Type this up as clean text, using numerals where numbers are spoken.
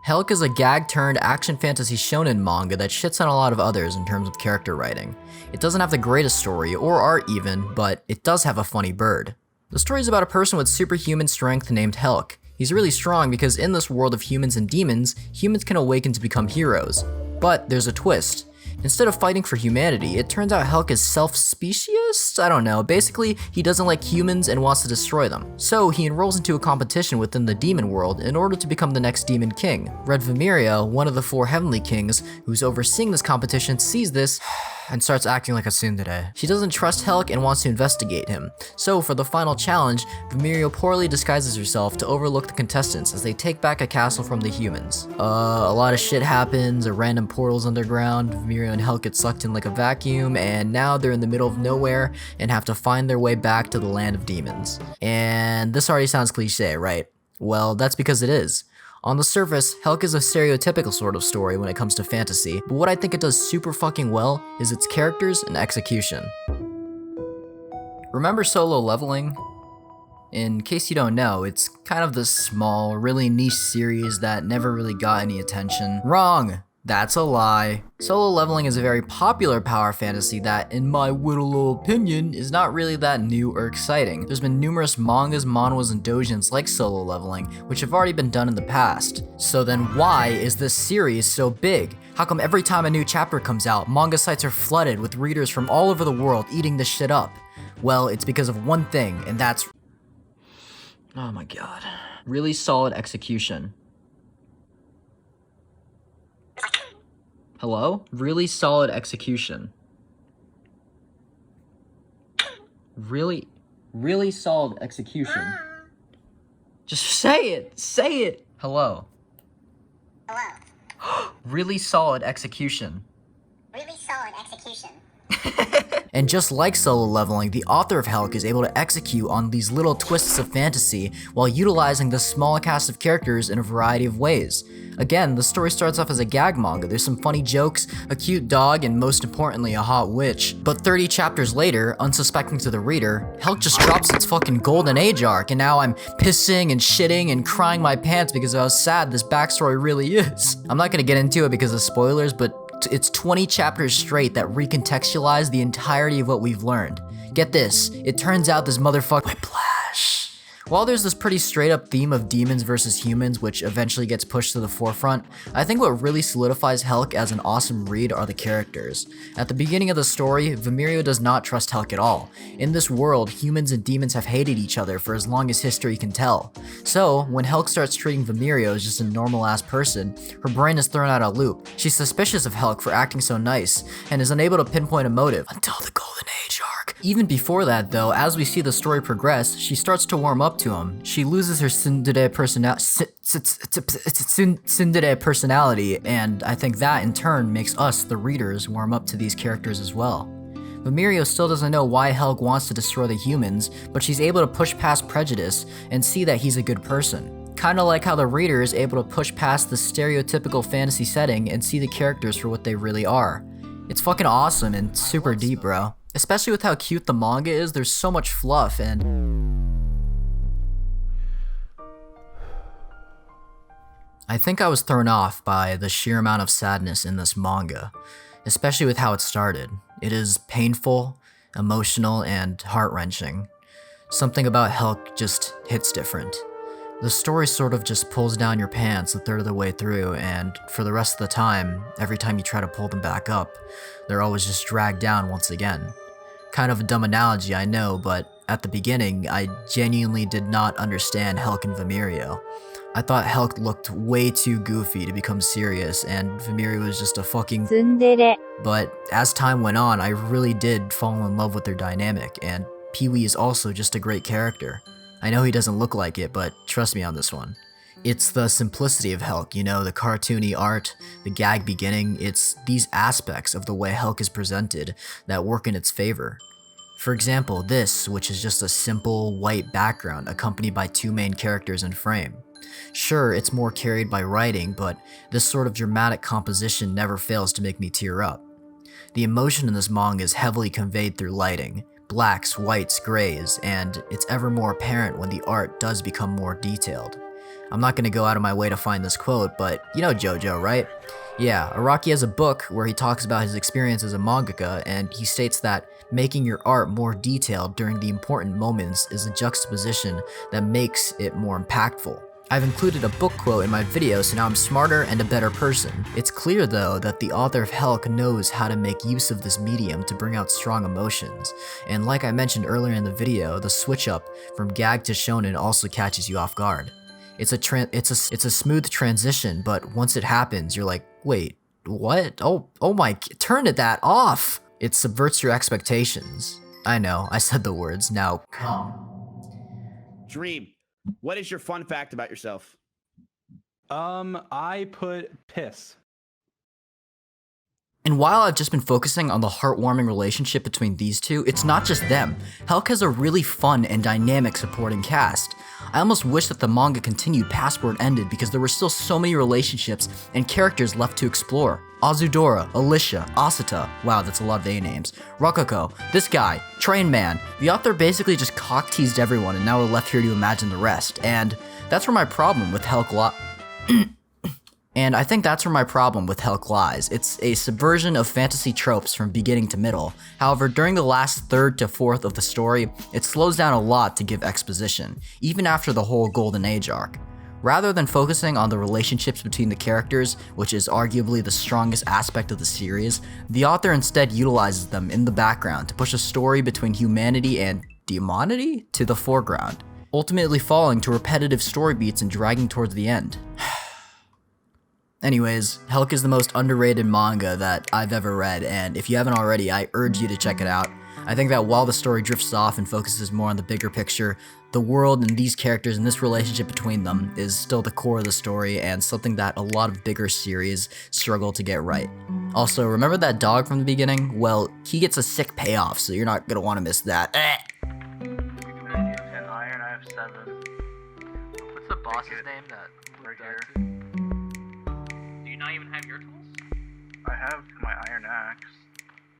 Helck is a gag-turned action fantasy shonen manga that shits on a lot of others in terms of character writing. It doesn't have the greatest story, or art even, but it does have a funny bird. The story is about a person with superhuman strength named Helck. He's really strong because in this world of humans and demons, humans can awaken to become heroes. But there's a twist. Instead of fighting for humanity, it turns out Helck is self-specious? I don't know. Basically, he doesn't like humans and wants to destroy them. So he enrolls into a competition within the demon world in order to become the next demon king. Red Vamiria, one of the 4 heavenly kings who's overseeing this competition, sees this and starts acting like a tsundere. She doesn't trust Helck and wants to investigate him. So for the final challenge, Vamiria poorly disguises herself to overlook the contestants as they take back a castle from the humans. A lot of shit happens, a random portal's underground, Vamiria and Helck get sucked in like a vacuum, and now they're in the middle of nowhere and have to find their way back to the land of demons. And this already sounds cliche, right? Well, that's because it is. On the surface, Helck is a stereotypical sort of story when it comes to fantasy, but what I think it does super fucking well is its characters and execution. Remember Solo Leveling? In case you don't know, it's kind of this small, really niche series that never really got any attention. Wrong! That's a lie. Solo Leveling is a very popular power fantasy that, in my little opinion, is not really that new or exciting. There's been numerous mangas, manhwas, and doujins like Solo Leveling, which have already been done in the past. So then why is this series so big? How come every time a new chapter comes out, manga sites are flooded with readers from all over the world eating this shit up? Well, it's because of one thing, and that's... oh my god. Really solid execution. Hello? Really solid execution. Really solid execution. Just say it! Say it! Hello. Hello. Really solid execution. Really solid execution. And just like Solo Leveling, the author of Helck is able to execute on these little twists of fantasy while utilizing this small cast of characters in a variety of ways. Again, the story starts off as a gag manga. There's some funny jokes, a cute dog, and most importantly, a hot witch. But 30 chapters later, unsuspecting to the reader, Helck just drops its fucking golden age arc, and now I'm pissing and shitting and crying my pants because of how sad this backstory really is. I'm not gonna get into it because of spoilers, but it's 20 chapters straight that recontextualize the entirety of what we've learned. Get this, it turns out this motherfucker Whiplash. While there's this pretty straight up theme of demons versus humans which eventually gets pushed to the forefront, I think what really solidifies Helck as an awesome read are the characters. At the beginning of the story, Vamiria does not trust Helck at all. In this world, humans and demons have hated each other for as long as history can tell. So, when Helck starts treating Vamiria as just a normal ass person, her brain is thrown out of loop. She's suspicious of Helck for acting so nice, and is unable to pinpoint a motive until the Golden Age arc. Even before that though, as we see the story progress, she starts to warm up to him. She loses her tsundere personality, and I think that in turn makes us, the readers, warm up to these characters as well. Vamiria still doesn't know why Helck wants to destroy the humans, but she's able to push past prejudice and see that he's a good person. Kinda like how the reader is able to push past the stereotypical fantasy setting and see the characters for what they really are. It's fucking awesome and super deep, bro. Especially with how cute the manga is, there's so much fluff and... I think I was thrown off by the sheer amount of sadness in this manga, especially with how it started. It is painful, emotional, and heart-wrenching. Something about Helck just hits different. The story sort of just pulls down your pants a third of the way through, and for the rest of the time, every time you try to pull them back up, they're always just dragged down once again. Kind of a dumb analogy, I know, but at the beginning, I genuinely did not understand Helck and Vamiria. I thought Helck looked way too goofy to become serious, and Vamiria was just a fucking tsundere. But as time went on, I really did fall in love with their dynamic, and Pee-wee is also just a great character. I know he doesn't look like it, but trust me on this one. It's the simplicity of Helck, you know, the cartoony art, the gag beginning. It's these aspects of the way Helck is presented that work in its favor. For example, this, which is just a simple white background accompanied by 2 main characters in frame. Sure, it's more carried by writing, but this sort of dramatic composition never fails to make me tear up. The emotion in this manga is heavily conveyed through lighting, blacks, whites, grays, and it's ever more apparent when the art does become more detailed. I'm not gonna go out of my way to find this quote, but you know JoJo, right? Yeah, Araki has a book where he talks about his experience as a mangaka, and he states that making your art more detailed during the important moments is a juxtaposition that makes it more impactful. I've included a book quote in my video, so now I'm smarter and a better person. It's clear though that the author of Helck knows how to make use of this medium to bring out strong emotions. And like I mentioned earlier in the video, the switch up from gag to shonen also catches you off guard. It's a smooth transition, but once it happens, you're like, wait, what? Oh my, turn that off! It subverts your expectations. I know, I said the words, now come. Dream, what is your fun fact about yourself? I put piss. And while I've just been focusing on the heartwarming relationship between these two, it's not just them. Helck has a really fun and dynamic supporting cast. I almost wish that the manga continued past where it ended because there were still so many relationships and characters left to explore. Azudora, Alicia, Asata, wow that's a lot of A names, Rococo, this guy, Train Man. The author basically just cock-teased everyone and now we're left here to imagine the rest. And that's where my problem with Helck I think that's where my problem with Helck lies. It's a subversion of fantasy tropes from beginning to middle. However, during the last third to fourth of the story, it slows down a lot to give exposition, even after the whole Golden Age arc. Rather than focusing on the relationships between the characters, which is arguably the strongest aspect of the series, the author instead utilizes them in the background to push a story between humanity and demonity to the foreground, ultimately falling to repetitive story beats and dragging towards the end. Anyways, Helck is the most underrated manga that I've ever read, and if you haven't already, I urge you to check it out. I think that while the story drifts off and focuses more on the bigger picture, the world and these characters and this relationship between them is still the core of the story and something that a lot of bigger series struggle to get right. Also, remember that dog from the beginning? Well, he gets a sick payoff, so you're not gonna want to miss that. 10 iron, I have 7. What's the boss's name that right here?